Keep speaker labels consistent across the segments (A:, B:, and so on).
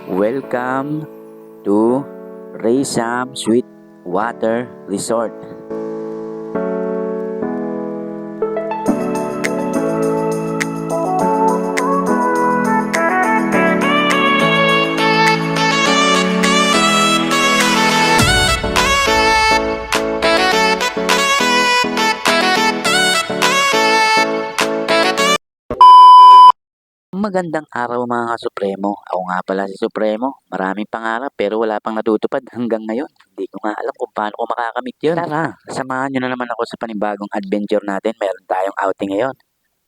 A: Welcome to Raysam Sweet Water Resort. Magandang araw mga ka-Supremo. Ako nga pala si Supremo. Maraming pangarap pero wala pang natutupad hanggang ngayon. Hindi ko nga alam kung paano ko makakamit yun. Tara, samahan nyo na naman ako sa panibagong adventure natin. Meron tayong outing ngayon.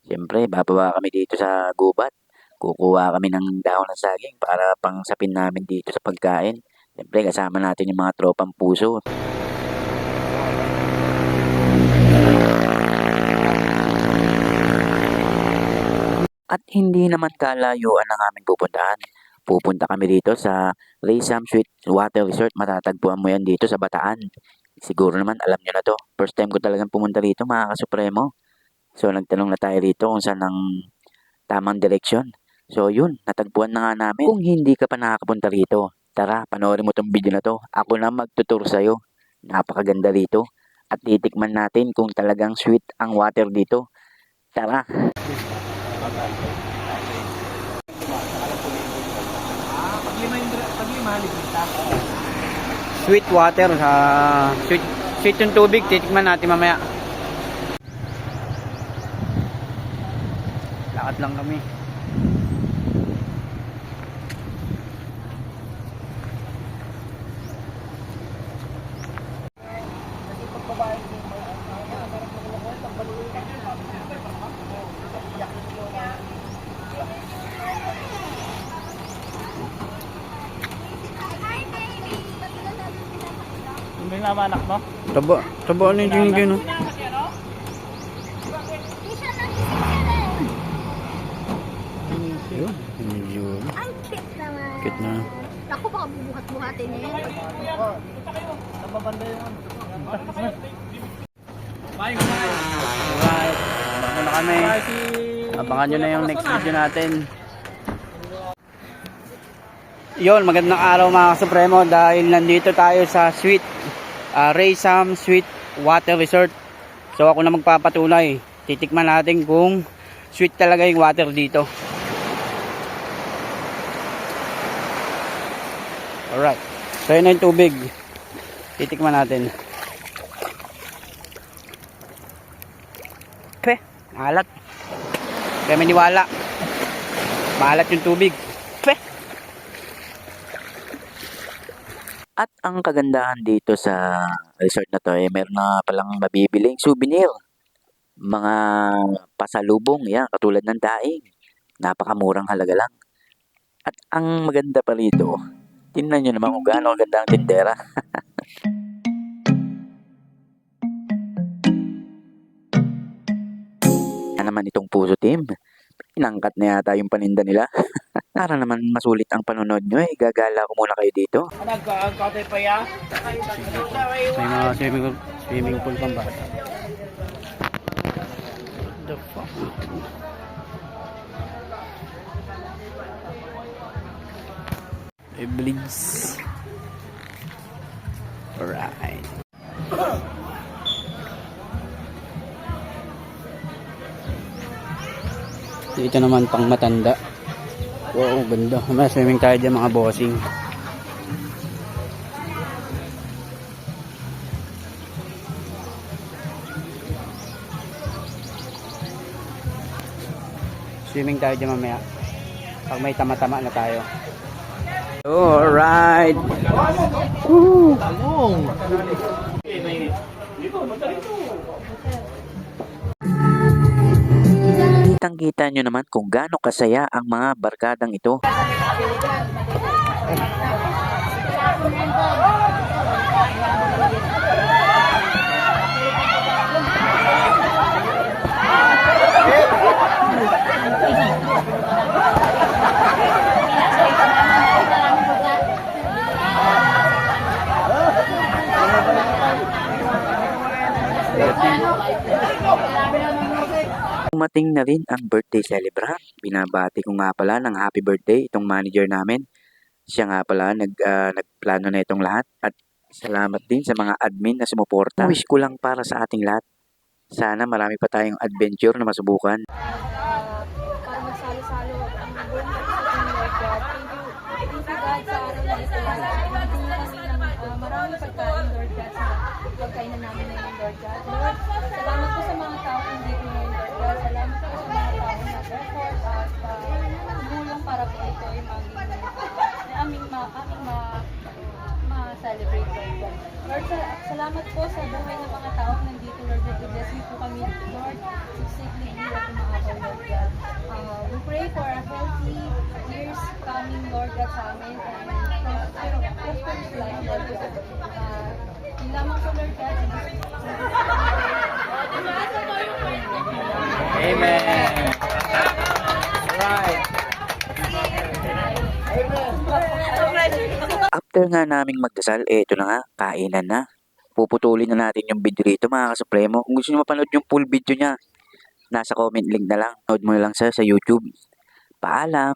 A: Siyempre, bababa kami dito sa gubat. Kukuha kami ng dahon ng saging para pang sapin namin dito sa pagkain. Siyempre, kasama natin yung mga tropang puso. At hindi naman kalayuan ang aming pupuntahan. Pupunta kami dito sa Raysam Sweet Water Resort. Matatagpuan mo yan dito sa Bataan. Siguro naman alam nyo na to. First time ko talagang pumunta rito mga ka-Supremo. So nagtanong na tayo rito kung saan ang tamang direksyon. So yun, natagpuan na nga namin. Kung hindi ka pa nakakapunta rito, tara, panoorin mo tong video na to. Ako na magtuturo sa'yo. Napakaganda rito. At titikman natin kung talagang sweet ang water dito. Tara!
B: Sweet water sa sweet yung tubig, titikman natin mamaya. Lakad lang kami.
C: May mga anak mo?
B: Taba ano yung gino? Yun.
D: Ang cute naman.
B: Cute na.
D: Ako baka bubuhat-buhatin niya yan.
C: Bye,
B: Alright. Muna kami. Abangan nyo na yung next video natin. Yun, magandang araw mga Supremo dahil nandito tayo sa Raysam Sweet Water Resort. So ako na magpapatunay. Titikman natin kung sweet talaga yung water dito. Alright. So yun na yung tubig. Titikman natin. Maalat. Kaya maniwala. Maalat yung tubig.
A: At ang kagandahan dito sa resort na to meron na palang mabibiling souvenir. Mga pasalubong, yan, katulad ng daing. Napakamurang halaga lang. At ang maganda pa rito, tingnan nyo naman kung gaano kaganda ang tindera. Yan naman itong puso team. Inangkat na yata yung paninda nila. Para naman masulit ang panonood nyo gagala ko muna kayo dito.
C: Nagkakatay pa yan?
B: May mga swimming pool pang ba? The fuck? Iblis. Alright. Dito naman pang matanda. Wow, ganda. May swimming tayo dyan mga bossing. Swimming tayo dyan mamaya. Pag may tama-tama na tayo. Alright. Woo!
A: Kitang-kita nyo naman kung gaano kasaya ang mga barkadang ito. Dumating na rin ang birthday celebrant. Binabati ko nga pala ng happy birthday itong manager namin. Siya nga pala nagplano na itong lahat at salamat din sa mga admin na sumuporta. Wish ko lang para sa ating lahat. Sana marami pa tayong adventure na masubukan.
D: Para magsalo-salo ang buong sa Lord God. Thank you God sa araw na ito. Bibigyan kami ng maraming pagkain, Lord God, sa pagkainan namin ngayon, Lord God. Lord, salamat po sa mga tao hindi ko ngayon, Lord God. Salamat po sa mga tao na effort at tumulong para po ito ay aming ma-celebrate, Lord God. Lord, salamat po sa buhay ng mga tao nandito, Lord God. Bless me po kami, Lord. Safely here at umaabaw, Lord God. We pray for a healthy years coming, Lord God, sa amin. And prosperous life, Lord God. Yun lamang po, Lord God.
B: Amen. Right.
A: After nga naming magdasal, ito na nga, kainan na. Puputulin na natin yung video rito mga kasupremo. Kung gusto nyo mapanood yung full video niya, nasa comment link na lang. Nood mo na lang sa YouTube. Paalam!